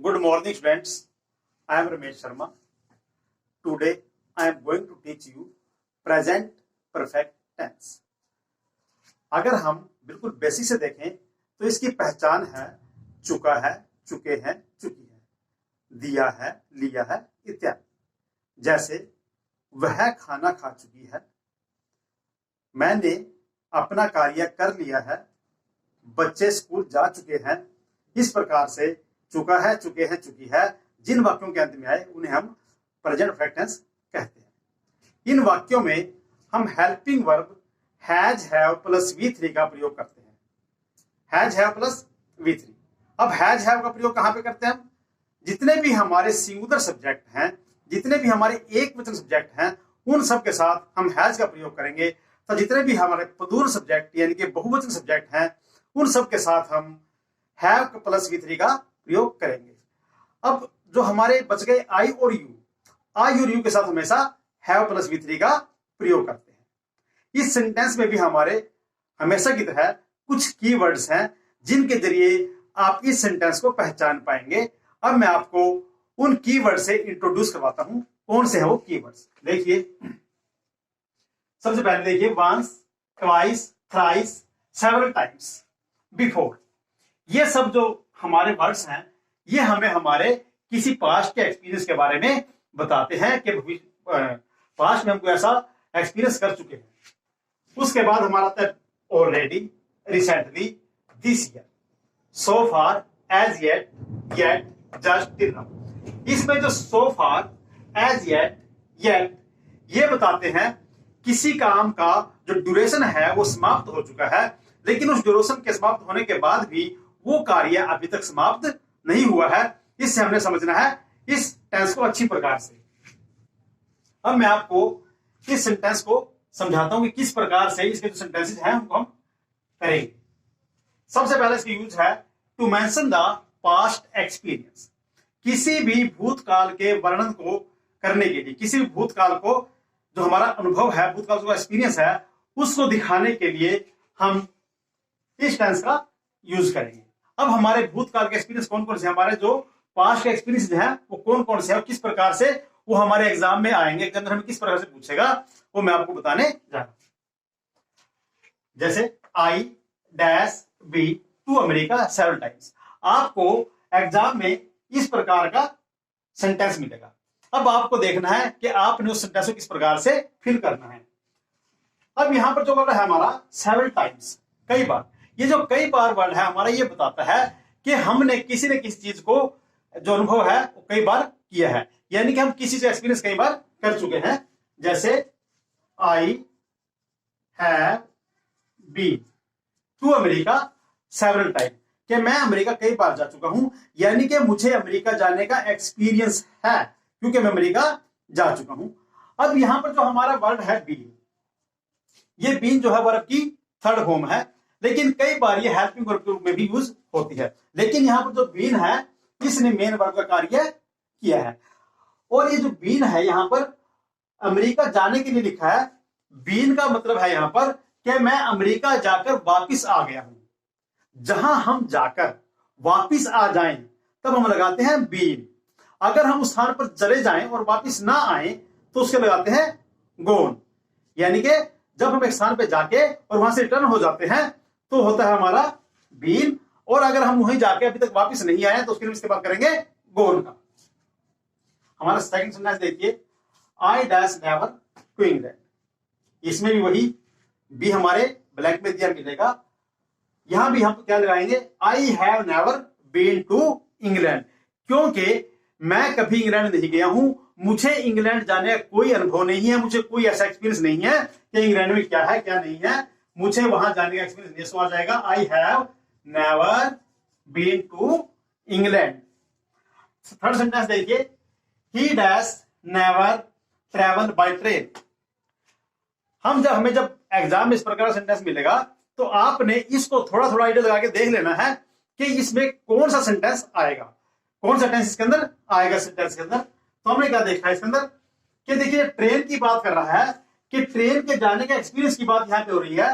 Good morning, students. I am Ramesh Sharma. Today, I am going to teach you present perfect tense. अगर हम बिल्कुल basic से देखें तो इसकी पहचान है चुका है, चुके हैं, चुकी है, दिया है, लिया है इत्यादि। जैसे वह खाना खा चुकी है, मैंने अपना कार्य कर लिया है, बच्चे स्कूल जा चुके हैं। इस प्रकार से चुका है, चुके हैं, चुकी है जिन वाक्यों के अंत में आए उन्हें हम प्रेजेंट परफेक्ट टेंस कहते हैं। इन वाक्यों में हम helping verb has have plus V3 का प्रयोग करते हैं। Has have plus V3। अब हैज हैव का प्रयोग कहां पे करते हैं हम? जितने भी हमारे सिंगुलर सब्जेक्ट हैं, जितने भी हमारे एक वचन सब्जेक्ट हैं, उन सब के साथ हम हैज का प्रयोग करेंगे। तो जितने भी हमारे पदूर सब्जेक्ट यानी कि बहुवचन सब्जेक्ट हैं, उन सब के साथ हम हैव प्लस V3 का प्रयोग करेंगे। अब जो हमारे बच गए आई और यू के साथ हमेशा हैव प्लस V3 का प्रयोग करते हैं। इस सेंटेंस में भी हमारे हमेशा की तरह कुछ कीवर्ड्स हैं जिनके जरिए आप इस सेंटेंस को पहचान पाएंगे। अब मैं आपको उन कीवर्ड से इंट्रोड्यूस करवाता हूं। कौन से हैं वो कीवर्ड्स? देखिए, सबसे पहले देखिए once, twice, thrice, several times, before. ये सब जो हमारे वर्ड्स हैं, ये हमें हमारे किसी पास्ट के एक्सपीरियंस के बारे में बताते हैं कि पास्ट में हमको ऐसा एक्सपीरियंस कर चुके हैं। उसके बाद हमारा आता है already, recently, this year, so far, as yet, yet, just, till now. इसमें जो so far, as yet, yet, ये बताते हैं किसी काम का जो ड्यूरेशन है वो समाप्त हो चुका है, लेकिन उस ड्यूरेशन के समाप्त होने के बाद भी वो कार्य अभी तक समाप्त नहीं हुआ है। इससे हमने समझना है इस टेंस को अच्छी प्रकार से। अब मैं आपको इस सेंटेंस को समझाता हूं कि किस प्रकार से इसके जो सेंटेंसेस हैं उनको हम करेंगे। सबसे पहले इसका यूज है to mention the past experience. किसी भी भूतकाल के वर्णन को करने के लिए, किसी भी भूतकाल को जो हमारा अनुभव है, भूतकाल का एक्सपीरियंस है, उसको दिखाने के लिए हम इस टेंस का यूज करेंगे। अब हमारे भूतकाल के एक्सपीरियंस कौन कौन से, हमारे जो पास्ट के एक्सपीरियंस हैं वो कौन कौन से हैं, किस प्रकार से वो हमारे एग्जाम में आएंगे, के अंदर हमें किस प्रकार से पूछेगा, वो मैं आपको बताने जा रहा हूं। जैसे I dash be to America several times. आपको एग्जाम में इस प्रकार का सेंटेंस मिलेगा। अब आपको देखना है कि आपने उस सेंटेंस को किस प्रकार से फिल करना है। अब यहां पर जो वर्ड है हमारा सेवरल टाइम्स, कई बार, ये जो कई बार वर्ड है हमारा ये बताता है कि हमने किसी न किसी चीज को जो अनुभव है वो कई बार किया है, यानी कि हम किसी से एक्सपीरियंस कई बार कर चुके हैं। जैसे I have been to America several time, कि मैं अमेरिका कई बार जा चुका हूं, यानी कि मुझे अमेरिका जाने का एक्सपीरियंस है क्योंकि मैं अमेरिका जा चुका हूं। अब यहां पर जो हमारा वर्ड है बीन, ये बीन जो है वर्ब की थर्ड फॉर्म है, लेकिन कई बार ये हेल्पिंग वर्ब के रूप में भी यूज होती है। लेकिन यहां पर जो बीन है इसने मेन वर्ब का कार्य किया है। और ये जो बीन है यहां पर अमेरिका जाने के लिए लिखा है। बीन का मतलब है यहां पर कि मैं अमेरिका जाकर वापिस आ गया हूं। जहां हम जाकर वापिस आ जाएं तब हम लगाते हैं बीन। अगर हम उस स्थान पर चले जाएं और वापिस ना आए तो उसके लगाते हैं गोन। यानी कि जब हम एक स्थान पर जाके और वहां से रिटर्न हो जाते हैं तो होता है हमारा बीन, और अगर हम वहीं जाके अभी तक वापस नहीं आए तो उसके लिए इस्तेमाल करेंगे गोन का। हमारा सेकंड सेंटेंस देखिए, I dash never to England. इसमें भी वही बी हमारे ब्लैंक में दिया मिलेगा। यहां भी हम क्या लगाएंगे, I have never been to England, क्योंकि मैं कभी इंग्लैंड नहीं गया हूं, मुझे इंग्लैंड जाने का कोई अनुभव नहीं है, मुझे कोई ऐसा एक्सपीरियंस नहीं है कि इंग्लैंड में क्या है क्या नहीं है, मुझे वहां जाने का एक्सपीरियंस नहीं। सो आ जाएगा I have never been to England. Third sentence देखिए, he dash never travel by train. हमें जब एग्जाम में इस प्रकार सेंटेंस मिलेगा तो आपने इसको थोड़ा थोड़ा आइडिया लगा के देख लेना है कि इसमें कौन सा सेंटेंस आएगा, कौन सा टेंस इसके अंदर आएगा सेंटेंस के अंदर। तो हमने क्या देखा है इसके अंदर कि देखिए ट्रेन की बात कर रहा है, कि ट्रेन के जाने के एक्सपीरियंस की बात यहां पे हो रही है।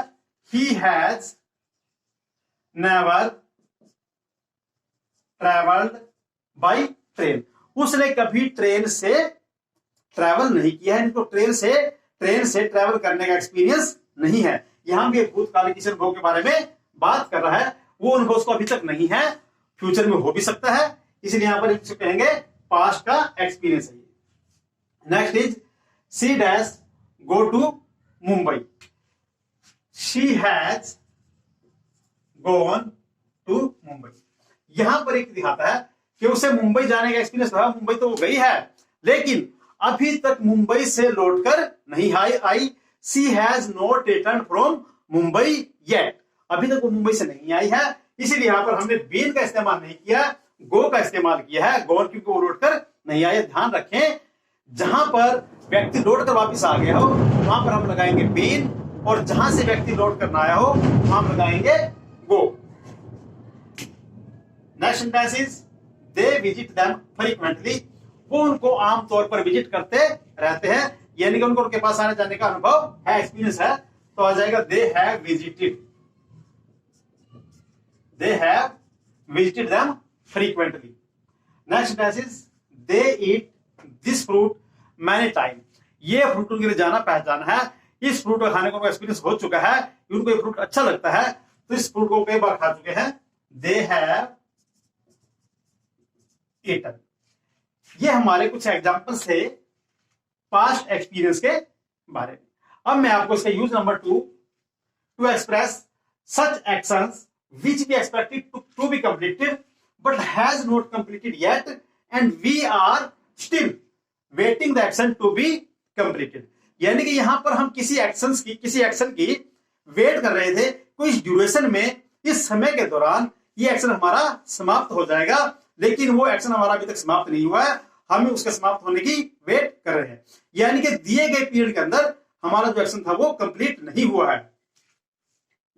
He has never travelled by train. उसने कभी ट्रेन से ट्रैवल नहीं किया है, इनको ट्रेन से ट्रैवल करने का एक्सपीरियंस नहीं है। यहां भी भूतकाल किसी अनुभव के बारे में बात कर रहा है, वो अनुभव उसको अभी तक नहीं है, फ्यूचर में हो भी सकता है, इसलिए यहां पर कहेंगे पास्ट का एक्सपीरियंस है। Next is she dash go to Mumbai. She has gone to Mumbai. यहां पर एक दिखाता है कि उसे मुंबई जाने का एक्सपीरियंस रहा, मुंबई तो वो गई है लेकिन अभी तक मुंबई से लौटकर नहीं आई। She has not return from Mumbai yet. अभी तक वो मुंबई से नहीं आई है, इसीलिए यहां पर हमने बीन का इस्तेमाल नहीं किया, गो का इस्तेमाल किया है। गॉन क्योंकि वो लौटकर नहीं आए। ध्यान रखें, जहां पर व्यक्ति लौटकर वापस आ गया हो वहां पर हम लगाएंगे बीन, और जहां से व्यक्ति लौट कर ना आया हो वहां हम लगाएंगे go. Next sentence is they visit them frequently. वो उनको आमतौर पर विजिट करते रहते हैं, यानी कि उनको उनके पास आने जाने का अनुभव है, एक्सपीरियंस है, तो आ जाएगा they have visited. They have visited them frequently. Next sentence is they eat this fruit many time. ये फ्रूट उनके लिए जाना पहचाना है, इस फ्रूट को खाने का एक्सपीरियंस हो चुका है, उनको ये फ्रूट अच्छा लगता है, तो इस फ्रूट को कई बार खा चुके हैं। They have eaten. ये हमारे कुछ एग्जांपल से पास्ट एक्सपीरियंस के बारे में। अब मैं आपको इसका use number 2 to express such actions which we expected to be completed but has not completed yet and we are still waiting the action to be completed। यानी कि यहां पर हम किसी एक्शन की वेट कर रहे थे, कुछ ड्यूरेशन में, इस समय के दौरान ये एक्शन हमारा समाप्त हो जाएगा, लेकिन वो एक्शन हमारा अभी तक समाप्त नहीं हुआ है, हम उसके समाप्त होने की वेट कर रहे हैं। यानी कि दिए गए पीरियड के अंदर हमारा जो एक्शन था वो कंप्लीट नहीं हुआ है।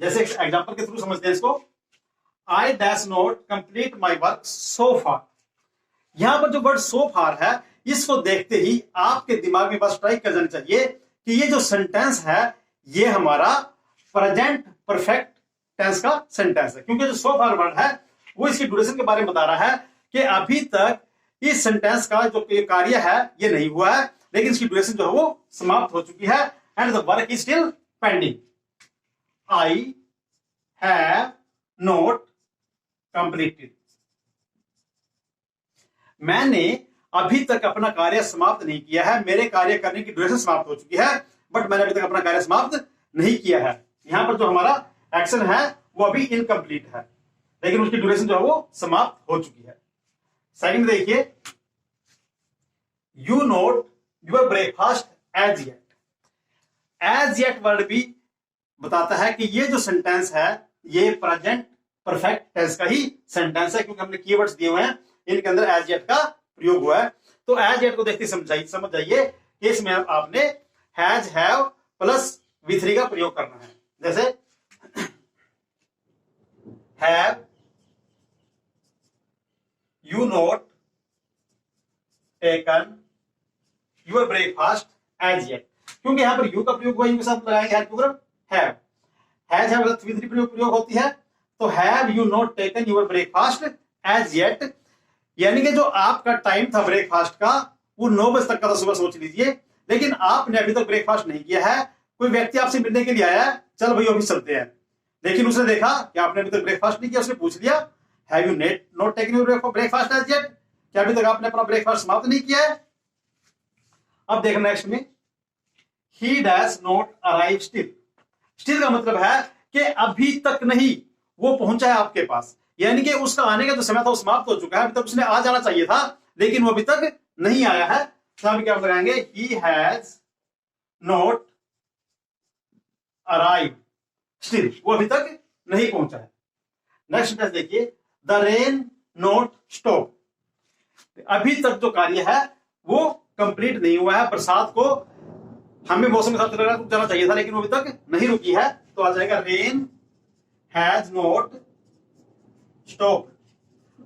जैसे एग्जांपल के थ्रू समझते हैं इसको। I dash not complete my work so far. यहां पर जो वर्ड सो फार है, इसको देखते ही आपके दिमाग में बस स्ट्राइक कर जाना चाहिए कि ये जो सेंटेंस है ये हमारा प्रेजेंट परफेक्ट टेंस का सेंटेंस है, क्योंकि जो सो फार वर्ड है वो इसकी ड्यूरेशन के बारे में बता रहा है कि अभी तक इस सेंटेंस का जो कार्य है ये नहीं हुआ है, लेकिन इसकी ड्यूरेशन जो है वो समाप्त हो चुकी है, and the work is still pending. I have not completed. मैंने अभी तक अपना कार्य समाप्त नहीं किया है, मेरे कार्य करने की ड्यूरेशन समाप्त हो चुकी है, बट मैंने अभी तक अपना कार्य समाप्त नहीं किया है। यहां पर जो हमारा एक्शन है वो अभी इनकम्प्लीट है, लेकिन उसकी ड्यूरेशन जो है वो समाप्त हो चुकी है। सेकंड देखिए, you not your breakfast as yet. As yet word भी बताता है कि ये जो सेंटेंस है ये प्रेजेंट परफेक्ट टेंस का ही सेंटेंस है, क्योंकि हमने कीवर्ड्स दिए हुए हैं, इनके अंदर एज येट का प्रयोग हुआ है। तो एज येट को देखते समझ जाइए कि इसमें आपने हैज, हैव प्लस V3 का प्रयोग करना है। जैसे have you not taken your breakfast as yet, क्योंकि यहां पर यू का प्रयोग हुआ, यू के साथ लगाएंगे have. Has, have plus V3 प्रयोग होती है, तो have you not taken your breakfast as yet, यानी कि जो आपका टाइम था ब्रेकफास्ट का वो 9 बजे तक का था सुबह, सोच लीजिए, लेकिन आपने अभी तक ब्रेकफास्ट नहीं किया है। कोई व्यक्ति आपसे मिलने के लिए आया है, चल भाई ऑफिस चलते हैं, लेकिन उसने देखा कि आपने अभी तक ब्रेकफास्ट नहीं किया, उसने पूछ लिया have you not taken your breakfast as yet, क्या अभी तक आपने अपना ब्रेकफास्ट समाप्त नहीं किया है। अब देखना नेक्स्ट में, ही dash not arrive still. Still का मतलब है कि अभी तक नहीं वो पहुंचा है आपके पास, यानी कि उसका आने का जो समय था वो समाप्त हो चुका है, अभी तक उसने आ जाना चाहिए था, लेकिन वो अभी तक नहीं आया है। तो हम क्या लगाएंगे, he has not arrive still, वो अभी तक नहीं पहुंचा है। नेक्स्ट सेंटेंस देखिए, द रेन नॉट स्टॉप। अभी तक जो कार्य है वो कंप्लीट नहीं हुआ है, बरसात को हमें मौसम के साथ रुक जाना चाहिए था, लेकिन वो अभी तक नहीं रुकी है, तो आ जाएगा रेन हैज नॉट स्टॉप।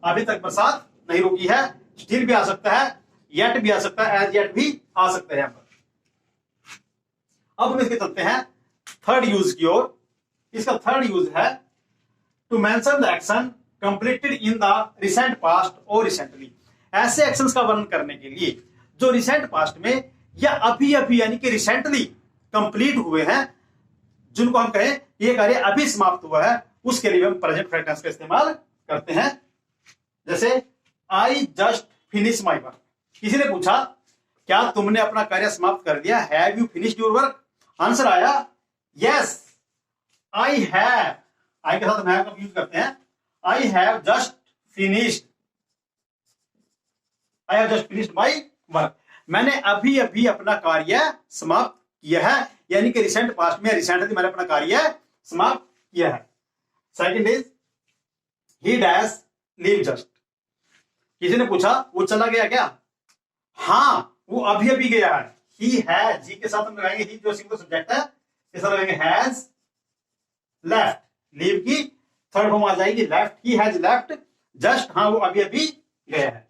अभी तक बरसात नहीं रुकी है, स्टिल भी आ सकता है, येट भी आ सकता है, एज येट भी आ सकता है यहां पर। अब हम इसके चलते हैं थर्ड यूज की ओर। इसका थर्ड यूज है to mention the action completed in the recent past और रिसेंटली। ऐसे एक्शंस का वर्णन करने के लिए जो रिसेंट पास्ट में या अभी अभी यानी कि रिसेंटली कंप्लीट हुए हैं, जिनको हम कहें ये कार्य अभी समाप्त हुआ है, उसके लिए हम प्रेजेंट परफेक्ट टेंस का इस्तेमाल करते हैं। जैसे I just finish my work. किसी ने पूछा क्या तुमने अपना कार्य समाप्त कर दिया, have you finished your work? Answer आया यस आई हैव। आई के साथ हम हैव का यूज करते हैं। आई have just finished, I have just finished my work. मैंने अभी अभी अपना कार्य समाप्त किया है, यानी कि रिसेंट पास्ट में रिसेंटली मैंने अपना कार्य समाप्त किया है। Second is he dash leave just. किसी ने पूछा वो चला गया क्या? हाँ, वो अभी अभी गया है। ही हैज, जी के साथ हम लगाएंगे ही जो सिंगल सब्जेक्ट है, इस तरह लगाएंगे हैज लेफ्ट। लीव की थर्ड फॉर्म आ जाएगी left. He has left just, हाँ वो अभी अभी गया है।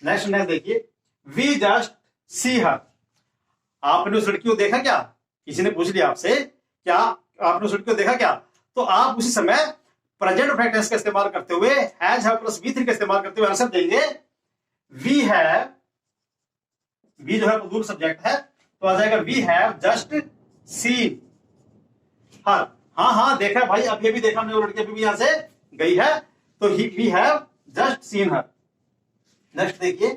नेक्स्ट देखिए वी जस्ट सी हर। आपने उस लड़की को देखा क्या? किसी ने पूछ लिया आपसे क्या आपने उस लड़की को देखा क्या, तो आप उसी समय प्रेजेंट परफेक्ट टेंस का इस्तेमाल करते हुए हैज हैव प्लस V3 का इस्तेमाल करते हुए आंसर देंगे वी हैव। वी जो है वो दूर सब्जेक्ट है, तो आ जाएगा we have just seen her. हाँ हाँ देखा भाई, अभी अभी देखा हमने, वो लड़की अभी भी यहां से गई है, तो we have just seen her. Next देखिए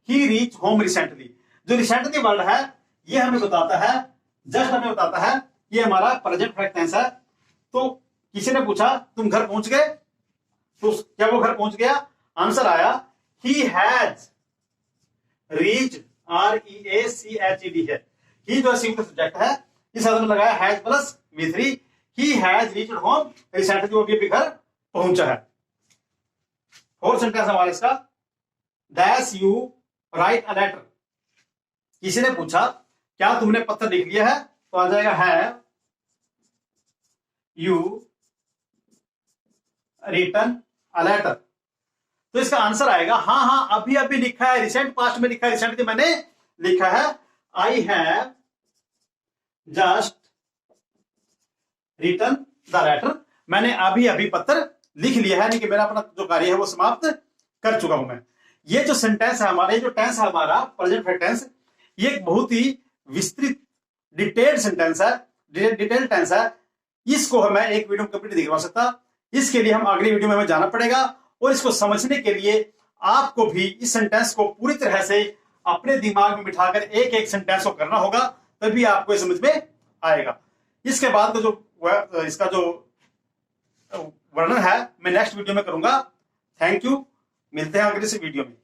ही रीच होम रिसेंटली। जो रिसेंटली वर्ड है ये हमें बताता है, जस्ट हमें बताता है ये हमारा प्रेजेंट परफेक्ट टेंस है। तो किसी ने पूछा तुम घर पहुंच गए, तो क्या वो घर पहुंच गया? आंसर आया ही हैज रीच्ड, REACHED है। ही जो सिंगल सब्जेक्ट है, इस साथ में लगाया has plus V3। He has reached home recently, वो भी घर पहुंचा है। फोर्थ सेंटेंस हमारा इसका dash you write a letter. किसी ने पूछा क्या तुमने पत्र लिख लिया है, तो आ जाएगा have you written a letter. तो इसका आंसर आएगा हाँ हाँ अभी अभी लिखा है, रिसेंट पास्ट में लिखा है, रिसेंटली मैंने लिखा है I have just written the letter. मैंने अभी अभी पत्र लिख लिया है, यानी कि मेरा अपना जो कार्य है वो समाप्त कर चुका हूं मैं। ये जो सेंटेंस है हमारा, ये जो टेंस है हमारा प्रेजेंट परफेक्ट टेंस, ये एक बहुत ही विस्तृत डिटेल्ड सेंटेंस है, डिटेल्ड टेंस है। इसको हमें एक वीडियो में कंप्लीट नहीं करवा सकता, इसके लिए हम अगली वीडियो में हमें जाना पड़ेगा। और इसको समझने के लिए आपको भी इस सेंटेंस को पूरी तरह से अपने दिमाग में बिठाकर एक एक सेंटेंस को करना होगा, तभी आपको ये समझ में आएगा। इसके बाद का जो इसका जो वर्णन है मैं नेक्स्ट वीडियो में करूंगा। थैंक यू, मिलते हैं अगले वीडियो में।